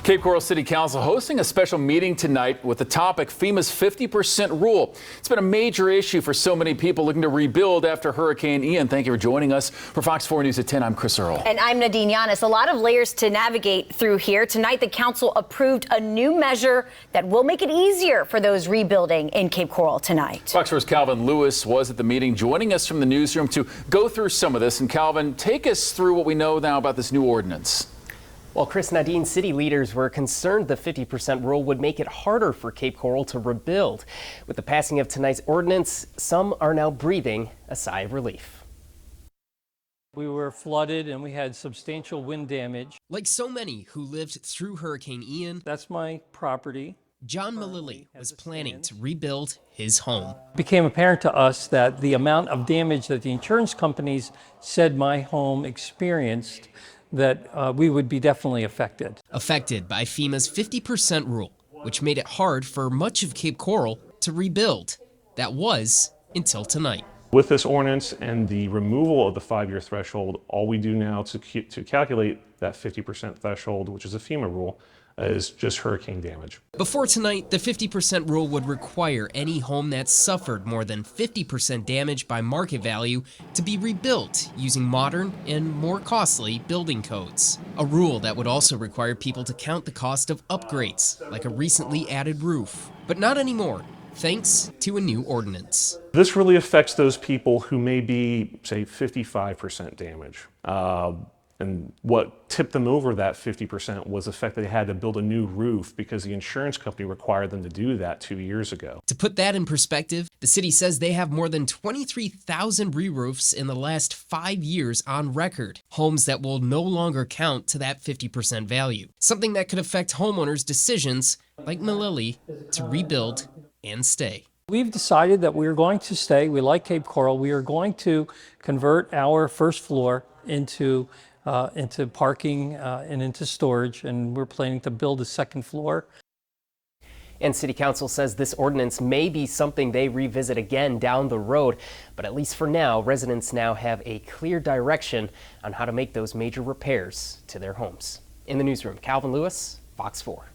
Cape Coral City Council hosting a special meeting tonight with the topic FEMA's 50% rule. It's been a major issue for so many people looking to rebuild after Hurricane Ian. Thank you for joining us. For Fox 4 News at 10, I'm Chris Earl. And I'm Nadine Yanis. A lot of layers to navigate through here. Tonight, the council approved a new measure that will make it easier for those rebuilding in Cape Coral tonight. Fox 4's Calvin Lewis was at the meeting, joining us from the newsroom to go through some of this. And Calvin, take us through what we know now about this new ordinance. Well, Chris, Nadine, city leaders were concerned the 50% rule would make it harder for Cape Coral to rebuild. With the passing of tonight's ordinance, some are now breathing a sigh of relief. We were flooded and we had substantial wind damage. Like so many who lived through Hurricane Ian, That's my property. John Malili was planning to rebuild his home. It became apparent to us that the amount of damage that the insurance companies said my home experienced, that we would be definitely affected. Affected by FEMA's 50% rule, which made it hard for much of Cape Coral to rebuild. That was until tonight. With this ordinance and the removal of the 5-year threshold, all we do now to calculate that 50% threshold, which is a FEMA rule, is just hurricane damage. Before tonight, the 50% rule would require any home that suffered more than 50% damage by market value to be rebuilt using modern and more costly building codes. A rule that would also require people to count the cost of upgrades, like a recently added roof. But not anymore, thanks to a new ordinance. This really affects those people who may be, say, 55% damage. And what tipped them over that 50% was the fact that they had to build a new roof because the insurance company required them to do that 2 years ago. To put that in perspective, the city says they have more than 23,000 re-roofs in the last 5 years on record. Homes that will no longer count to that 50% value. Something that could affect homeowners' decisions, like Malili, to rebuild and stay. We've decided that we are going to stay. We like Cape Coral. We are going to convert our first floor into parking and into storage, and we're planning to build a second floor. And City Council says this ordinance may be something they revisit again down the road, but at least for now, residents now have a clear direction on how to make those major repairs to their homes. In the newsroom, Calvin Lewis, Fox 4.